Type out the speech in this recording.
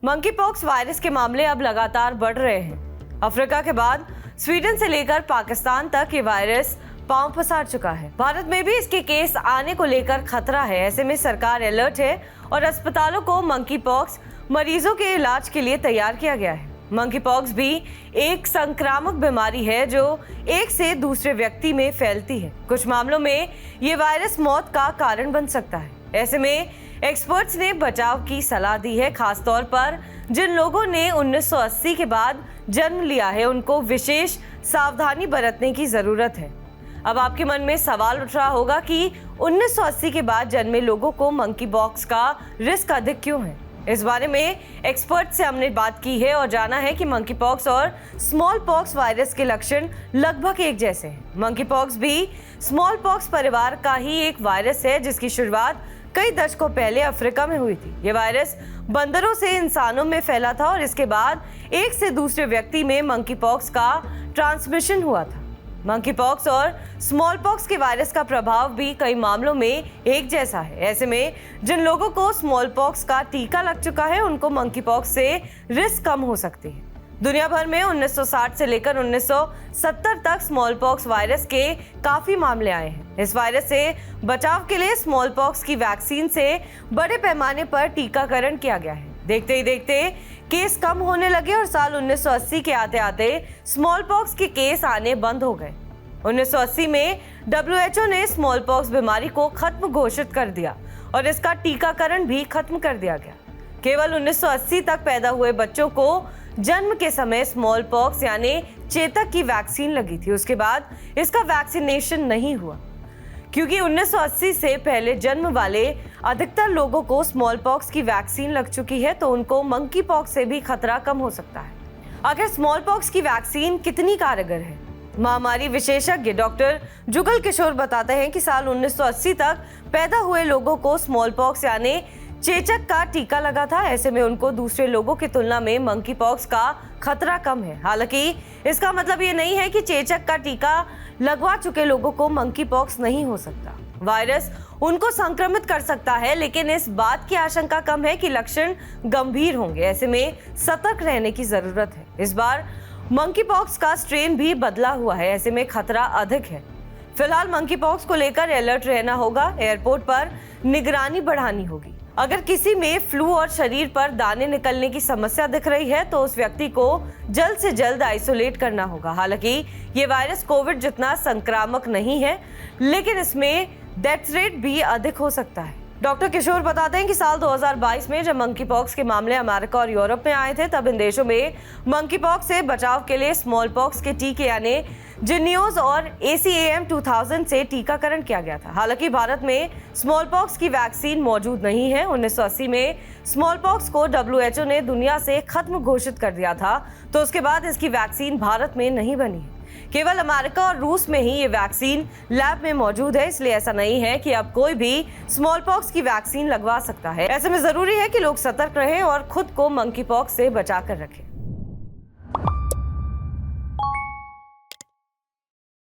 Monkey pox virus के मामले अब लगातार बढ़ रहे हैं। अफ्रीका के बाद स्वीडन से लेकर पाकिस्तान तक ये वायरस पांव पसार चुका है। भारत में भी इसके केस आने को लेकर खतरा है। ऐसे में सरकार अलर्ट है और अस्पतालों को मंकी पॉक्स मरीजों के इलाज के लिए तैयार किया गया है। मंकी पॉक्स भी एक संक्रामक बीमारी है जो एक से दूसरे व्यक्ति में फैलती है। कुछ मामलों में ये वायरस मौत का कारण बन सकता है। ऐसे में एक्सपर्ट्स ने बचाव की सलाह दी है। खास तौर पर जिन लोगों ने 1980 के बाद जन्म लिया है उनको विशेष सावधानी बरतने की जरूरत है। अब आपके मन में सवाल उठ रहा होगा कि 1980 के बाद जन्मे लोगों को मंकी पॉक्स का रिस्क अधिक क्यों है। इस बारे में एक्सपर्ट से हमने बात की है और जाना है कि मंकी पॉक्स और स्मॉल पॉक्स वायरस के लक्षण लगभग एक जैसे हैं। मंकी पॉक्स भी स्मॉल पॉक्स परिवार का ही एक वायरस है जिसकी शुरुआत कई दशकों पहले अफ्रीका में हुई थी। ये वायरस बंदरों से इंसानों में फैला था और इसके बाद एक से दूसरे व्यक्ति में मंकी पॉक्स का ट्रांसमिशन हुआ था। मंकी पॉक्स और स्मॉल पॉक्स के वायरस का प्रभाव भी कई मामलों में एक जैसा है। ऐसे में जिन लोगों को स्मॉल पॉक्स का टीका लग चुका है उनको मंकी पॉक्स से रिस्क कम हो सकती है। दुनिया भर में 1960 से लेकर 1970 तक स्मॉल पॉक्स वायरस के काफी मामले आए हैं। इस वायरस से बचाव के लिए स्मॉल पॉक्स की वैक्सीन से बड़े पैमाने पर टीकाकरण किया गया है। देखते ही देखते केस कम होने लगे और साल 1980 के आते आते स्मॉल पॉक्स के केस आने बंद हो गए। 1980 में WHO ने स्मॉल पॉक्स बीमारी को खत्म घोषित कर दिया और इसका टीकाकरण भी खत्म कर दिया गया। केवल 1980 तक पैदा हुए बच्चों को जन्म के समय स्मॉल पॉक्स यानी चेचक की वैक्सीन लगी थी। उसके बाद इसका वैक्सीनेशन नहीं हुआ क्योंकि 1980 से पहले जन्म वाले अधिकतर लोगों को स्मॉल पॉक्स की वैक्सीन लग चुकी है तो उनको मंकी पॉक्स से भी खतरा कम हो सकता है। आखिर स्मॉल पॉक्स की वैक्सीन कितनी कारगर है? महामारी विशेषज्ञ डॉक्टर जुगल किशोर बताते हैं कि साल 1980 तक पैदा हुए लोगों को स्मॉल पॉक्स यानी चेचक का टीका लगा था। ऐसे में उनको दूसरे लोगों की तुलना में मंकी पॉक्स का खतरा कम है। हालांकि इसका मतलब ये नहीं है कि चेचक का टीका लगवा चुके लोगों को मंकी पॉक्स नहीं हो सकता। वायरस उनको संक्रमित कर सकता है लेकिन इस बात की आशंका कम है कि लक्षण गंभीर होंगे। ऐसे में सतर्क रहने की जरूरत है। इस बार मंकी पॉक्स का स्ट्रेन भी बदला हुआ है। ऐसे में खतरा अधिक है। फिलहाल मंकी पॉक्स को लेकर अलर्ट रहना होगा। एयरपोर्ट पर निगरानी बढ़ानी होगी। अगर किसी में फ्लू और शरीर पर दाने निकलने की समस्या दिख रही है तो उस व्यक्ति को जल्द से जल्द आइसोलेट करना होगा। हालांकि ये वायरस कोविड जितना संक्रामक नहीं है लेकिन इसमें डेथ रेट भी अधिक हो सकता है। डॉक्टर किशोर बताते हैं कि साल 2022 में जब मंकी पॉक्स के मामले अमेरिका और यूरोप में आए थे तब इन देशों में मंकी पॉक्स से बचाव के लिए स्मॉल पॉक्स के टीके यानी जिनियोज और ACAM 2000 से टीकाकरण किया गया था। हालांकि भारत में स्मॉल पॉक्स की वैक्सीन मौजूद नहीं है। 1980 में स्मॉल पॉक्स को WHO ने दुनिया से खत्म घोषित कर दिया था तो उसके बाद इसकी वैक्सीन भारत में नहीं बनी है। केवल अमेरिका और रूस में ही ये वैक्सीन लैब में मौजूद है। इसलिए ऐसा नहीं है कि अब कोई भी स्मॉल पॉक्स की वैक्सीन लगवा सकता है। ऐसे में जरूरी है कि लोग सतर्क रहें और खुद को मंकी पॉक्स से बचा कर रखें।